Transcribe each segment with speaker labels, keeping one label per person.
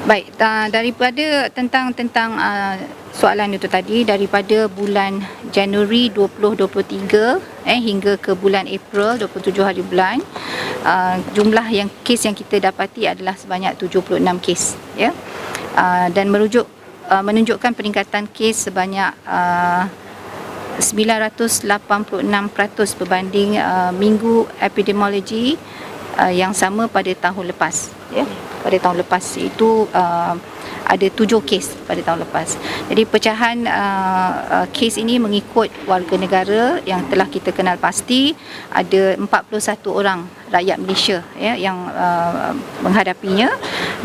Speaker 1: Baik, daripada tentang soalan itu tadi, daripada bulan Januari 2023 hingga ke bulan April 27 hari bulan, jumlah yang kes yang kita dapati adalah sebanyak 76 kes, ya. Dan menunjukkan peningkatan kes sebanyak 986% berbanding minggu epidemiologi yang sama pada tahun lepas, ya. Pada tahun lepas itu ada 7 kes pada tahun lepas. Jadi pecahan kes ini mengikut warga negara yang telah kita kenal pasti. Ada 41 orang rakyat Malaysia, ya, yang menghadapinya.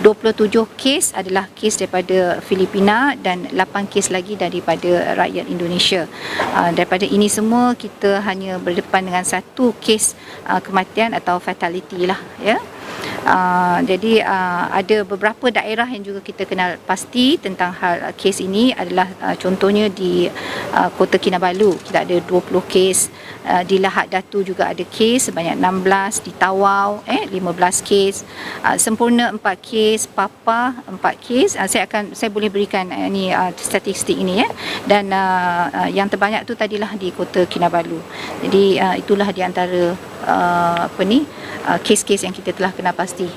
Speaker 1: 27 kes adalah kes daripada Filipina dan 8 kes lagi daripada rakyat Indonesia. Daripada ini semua kita hanya berdepan dengan satu kes kematian atau fatality lah, ya. Jadi ada beberapa daerah yang juga kita kenal pasti tentang hal kes ini adalah contohnya di Kota Kinabalu kita ada 20 kes, di Lahad Datu juga ada kes sebanyak 16, di Tawau 15 kes, Sempurna 4 kes, Papa 4 kes. Saya boleh berikan ni statistik ini, ya. Dan yang terbanyak tu tadilah di Kota Kinabalu. Jadi itulah di antara kes-kes yang kita telah kenal pasti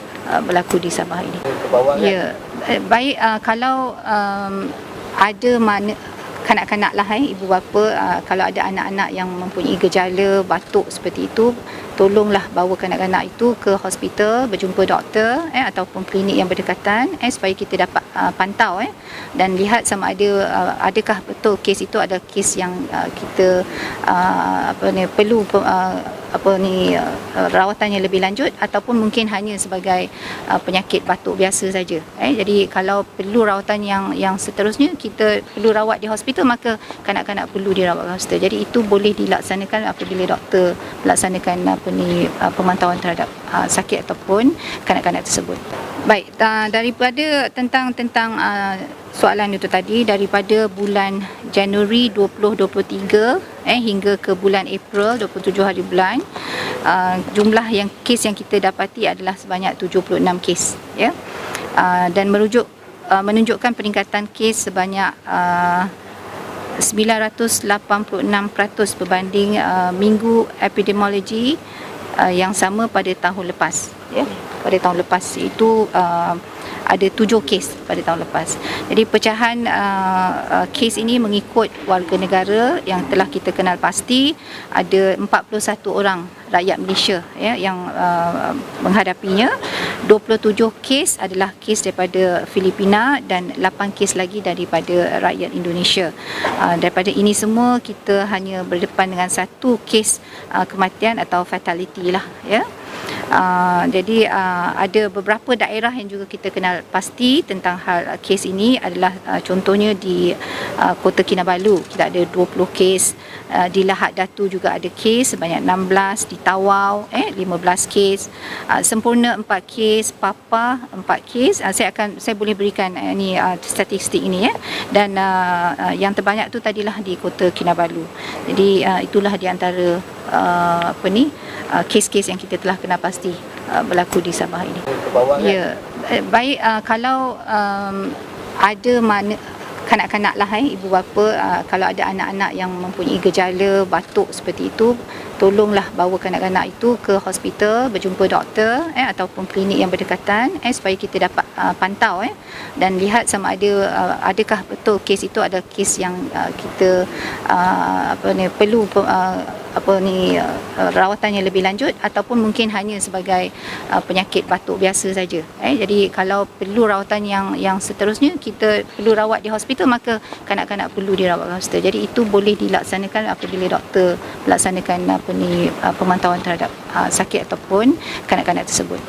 Speaker 1: berlaku di Sabah ini. Ya, baik, kalau ada mana kanak-kanak lah, ibu bapa, kalau ada anak-anak yang mempunyai gejala batuk seperti itu, tolonglah bawa kanak-kanak itu ke hospital, berjumpa doktor ataupun klinik yang berdekatan supaya kita dapat pantau dan lihat sama ada adakah betul kes itu adalah kes yang kita perlu rawatannya lebih lanjut ataupun mungkin hanya sebagai penyakit batuk biasa saja. Jadi kalau perlu rawatan yang seterusnya, kita perlu rawat di hospital, maka kanak-kanak perlu dirawat di hospital. Jadi itu boleh dilaksanakan apabila doktor melaksanakan pemantauan terhadap sakit ataupun kanak-kanak tersebut. Baik, daripada tentang soalan itu tadi, daripada bulan Januari 2023 hingga ke bulan April 27 hari bulan, jumlah yang kes yang kita dapati adalah sebanyak 76 kes, ya. Dan menunjukkan peningkatan kes sebanyak 986% berbanding minggu epidemiologi yang sama pada tahun lepas, ya. Pada tahun lepas itu ada 7 kes pada tahun lepas. Jadi pecahan kes ini mengikut warga negara yang telah kita kenal pasti. Ada 41 orang rakyat Malaysia, ya, yang menghadapinya. 27 kes adalah kes daripada Filipina dan 8 kes lagi daripada rakyat Indonesia. Daripada ini semua kita hanya berdepan dengan satu kes kematian atau fatality lah, ya. Jadi ada beberapa daerah yang juga kita kenal pasti tentang hal kes ini adalah contohnya di Kota Kinabalu kita ada 20 kes, di Lahad Datu juga ada kes sebanyak 16, di Tawau 15 kes, Sempurna 4 kes, Papa 4 kes. Saya boleh berikan ni statistik ini, ya. Dan yang terbanyak tu tadilah di Kota Kinabalu. Jadi itulah di antara kes-kes yang kita telah kenal pasti berlaku di Sabah ini. Ya, baik, kalau ada mana kanak-kanak lah, ibu bapa, kalau ada anak-anak yang mempunyai gejala batuk seperti itu, tolonglah bawa kanak-kanak itu ke hospital, berjumpa doktor ataupun klinik yang berdekatan supaya kita dapat pantau dan lihat sama ada adakah betul kes itu adalah kes yang kita perlu rawatannya lebih lanjut ataupun mungkin hanya sebagai penyakit batuk biasa saja. Jadi kalau perlu rawatan yang seterusnya, kita perlu rawat di hospital, maka kanak-kanak perlu dirawat di hospital. Jadi itu boleh dilaksanakan apabila doktor melaksanakan pemantauan terhadap sakit ataupun kanak-kanak tersebut.